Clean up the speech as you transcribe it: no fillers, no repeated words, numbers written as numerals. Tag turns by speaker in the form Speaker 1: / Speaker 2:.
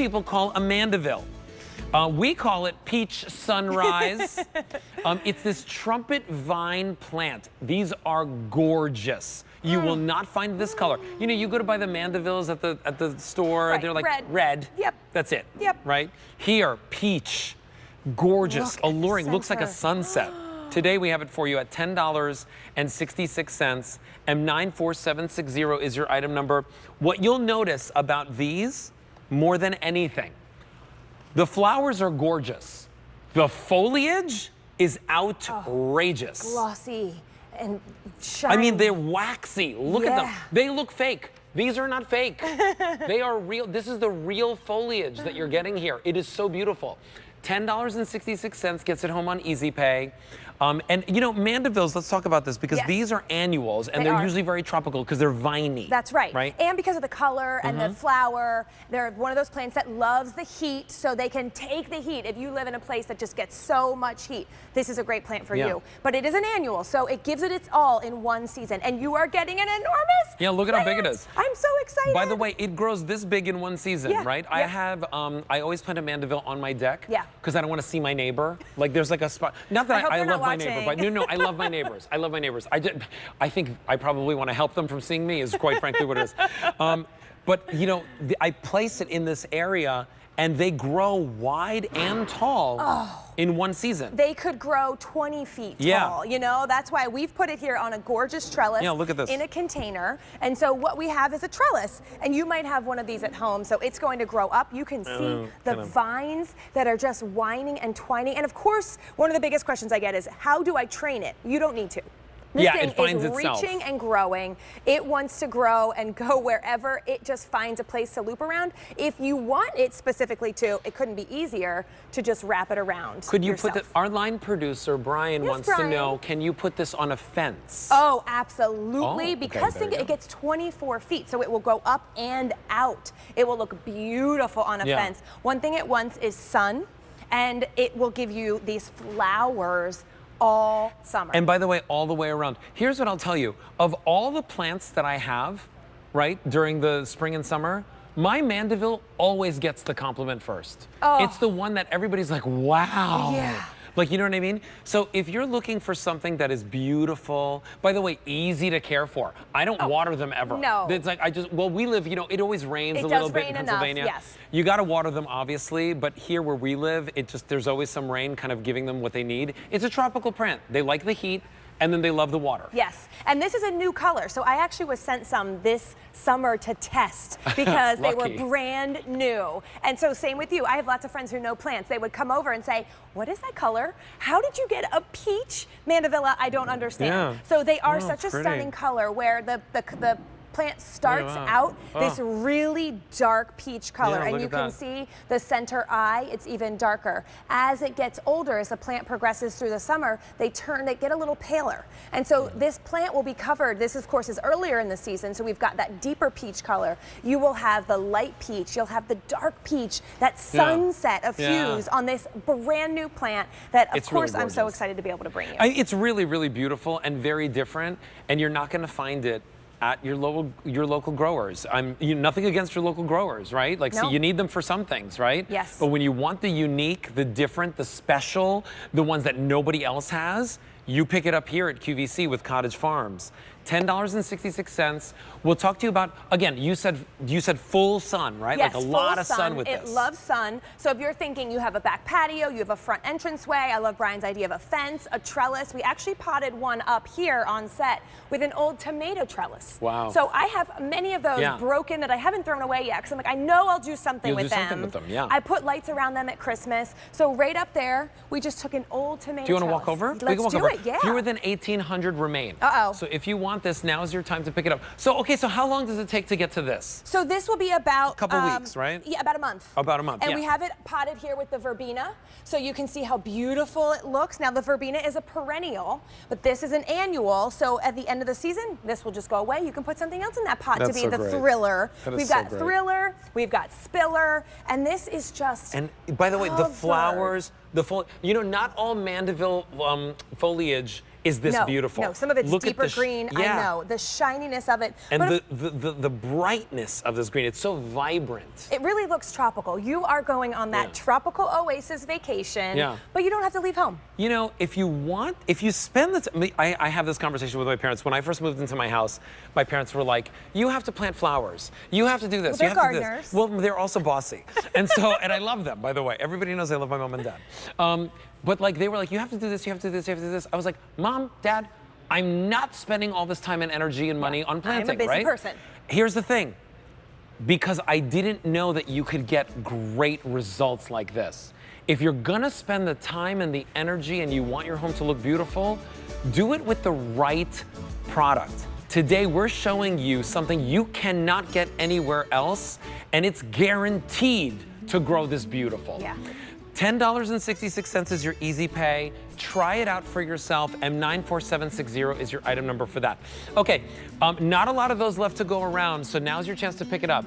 Speaker 1: people call a mandeville. We call it peach sunrise. It's this trumpet vine plant. These are gorgeous. You will not find this color. You know, you go to buy the mandevilles at the store,
Speaker 2: Right,
Speaker 1: they're like
Speaker 2: red. Yep.
Speaker 1: That's it.
Speaker 2: Yep.
Speaker 1: Right? Here, peach, gorgeous,
Speaker 2: Look at the
Speaker 1: alluring, looks like a
Speaker 2: center.
Speaker 1: sunset. Today we have it for you at $10.66, and 94760 is your item number. What you'll notice about these, more than anything, the flowers are gorgeous. The foliage is outrageous.
Speaker 2: Glossy and shiny.
Speaker 1: I mean, they're waxy. Look at them.
Speaker 2: Yeah.
Speaker 1: They look fake. These are not fake. They are real. This is the real foliage that you're getting here. It is so beautiful. $10.66 gets it home on Easy Pay. And you know, mandevilles, let's talk about this because these are annuals and they're usually very tropical because they're viney.
Speaker 2: That's right.
Speaker 1: Right?
Speaker 2: And because of the color and the flower, they're one of those plants that loves the heat, so they can take the heat. If you live in a place that just gets so much heat, this is a great plant for you. But it is an annual, so it gives it its all in one season. And you are getting an enormous
Speaker 1: Look at how big it is.
Speaker 2: I'm so excited.
Speaker 1: By the way, it grows this big in one season, right?
Speaker 2: Yeah.
Speaker 1: I have, I always plant a mandeville on my deck.
Speaker 2: Yeah.
Speaker 1: Because I don't want to see my neighbor. Like there's like a spot. Not that I love my neighbor, but no, I love my neighbors. I love my neighbors. I think I probably want to help them from seeing me is quite frankly what it is. But you know, I place it in this area and they grow wide and tall in one season.
Speaker 2: They could grow 20 feet tall, you know? That's why we've put it here on a gorgeous trellis.
Speaker 1: Look at this.
Speaker 2: In a container. And so what we have is a trellis. And you might have one of these at home, so it's going to grow up. You can see the vines that are just winding and twining. And of course, one of the biggest questions I get is, how do I train it? You don't need to. This thing
Speaker 1: it finds
Speaker 2: is
Speaker 1: itself.
Speaker 2: reaching and growing. It wants to grow and go wherever it just finds a place to loop around. If you want it specifically to, it couldn't be easier to just wrap it around.
Speaker 1: Could you
Speaker 2: yourself.
Speaker 1: put our line producer, Brian, wants to know, can you put this on a fence?
Speaker 2: Oh, absolutely. Because
Speaker 1: there you
Speaker 2: it gets 24 feet, so it will go up and out. It will look beautiful on a fence. One thing it wants is sun, and it will give you these flowers all summer.
Speaker 1: And by the way, all the way around. Here's what I'll tell you. Of all the plants that I have, right, during the spring and summer, my mandeville always gets the compliment first. It's the one that everybody's like, wow.
Speaker 2: Yeah.
Speaker 1: Like, you know what I mean? So if you're looking for something that is beautiful, by the way, easy to care for. I don't water them ever.
Speaker 2: No.
Speaker 1: It's like, well, we live, you know, it always rains
Speaker 2: It
Speaker 1: a
Speaker 2: does
Speaker 1: little bit
Speaker 2: rain
Speaker 1: in
Speaker 2: enough,
Speaker 1: Pennsylvania.
Speaker 2: yes.
Speaker 1: You got to water them, obviously, but here where we live, there's always some rain kind of giving them what they need. It's a tropical plant. They like the heat, and then they love the water.
Speaker 2: Yes, and this is a new color. So I actually was sent some this summer to test because they were brand new. And so same with you. I have lots of friends who know plants. They would come over and say, what is that color? How did you get a peach mandevilla? I don't understand. So they are such a stunning color where the plant starts out this really dark peach color, and you can see the center eye, it's even darker. As it gets older, as the plant progresses through the summer, they get a little paler. And so this plant will be covered, this of course is earlier in the season, so we've got that deeper peach color. You will have the light peach, you'll have the dark peach, that sunset of hues on this brand new plant that of course I'm so excited to be able to bring you.
Speaker 1: It's really, really beautiful and very different, and you're not gonna find it at your local growers. Nothing against your local growers, right? Like, so you need them for some things, right?
Speaker 2: Yes.
Speaker 1: But when you want the unique, the different, the special, the ones that nobody else has, you pick it up here at QVC with Cottage Farms. $10.66. We'll talk to you about, again, you said full sun, right?
Speaker 2: Yes,
Speaker 1: like a lot of sun with
Speaker 2: this.
Speaker 1: this.
Speaker 2: It loves sun. So if you're thinking you have a back patio, you have a front entranceway, I love Brian's idea of a fence, a trellis. We actually potted one up here on set with an old tomato trellis.
Speaker 1: Wow.
Speaker 2: So I have many of those broken that I haven't thrown away yet because I'm like, I know I'll do something with them.
Speaker 1: You'll do something with them, yeah.
Speaker 2: I put lights around them at Christmas. So right up there, we just took an old tomato
Speaker 1: Do you want to
Speaker 2: trellis.
Speaker 1: walk over?
Speaker 2: Let's
Speaker 1: we can walk
Speaker 2: do
Speaker 1: over.
Speaker 2: it, yeah.
Speaker 1: Fewer than 1,800 remain.
Speaker 2: Uh-oh.
Speaker 1: So if you want this, now's your time to pick it up. So, okay, so how long does it take to get to this?
Speaker 2: So this will be about
Speaker 1: a couple weeks, right?
Speaker 2: Yeah, about a month.
Speaker 1: About a month,
Speaker 2: And we have it potted here with the verbena, so you can see how beautiful it looks. Now the verbena is a perennial, but this is an annual, so at the end of the season, this will just go away. You can put something else in that pot to be the thriller. We've got thriller, we've got spiller, and this is just
Speaker 1: And by the way, the flowers, you know, not all mandeville foliage is this beautiful.
Speaker 2: No, some of it's
Speaker 1: Look
Speaker 2: deeper
Speaker 1: at the
Speaker 2: green, I know. The shininess of it.
Speaker 1: And the brightness of this green, it's so vibrant.
Speaker 2: It really looks tropical. You are going on that tropical oasis vacation, but you don't have to leave home.
Speaker 1: You know, if you spend the time, I have this conversation with my parents. When I first moved into my house, my parents were like, you have to plant flowers. You have to do this.
Speaker 2: Well,
Speaker 1: you
Speaker 2: they're
Speaker 1: have to do
Speaker 2: gardeners.
Speaker 1: this. Well, they're also bossy. And so, and I love them, by the way. Everybody knows I love my mom and dad. But like, they were like, you have to do this, you have to do this, you have to do this. I was like, Mom, Dad, I'm not spending all this time and energy and money on planting,
Speaker 2: I'm a busy
Speaker 1: right?
Speaker 2: person.
Speaker 1: Here's the thing. Because I didn't know that you could get great results like this. If you're gonna spend the time and the energy and you want your home to look beautiful, do it with the right product. Today, we're showing you something you cannot get anywhere else, and it's guaranteed to grow this beautiful.
Speaker 2: Yeah.
Speaker 1: $10.66 is your easy pay. Try it out for yourself. M94760 is your item number for that. Okay, not a lot of those left to go around, so now's your chance to pick it up.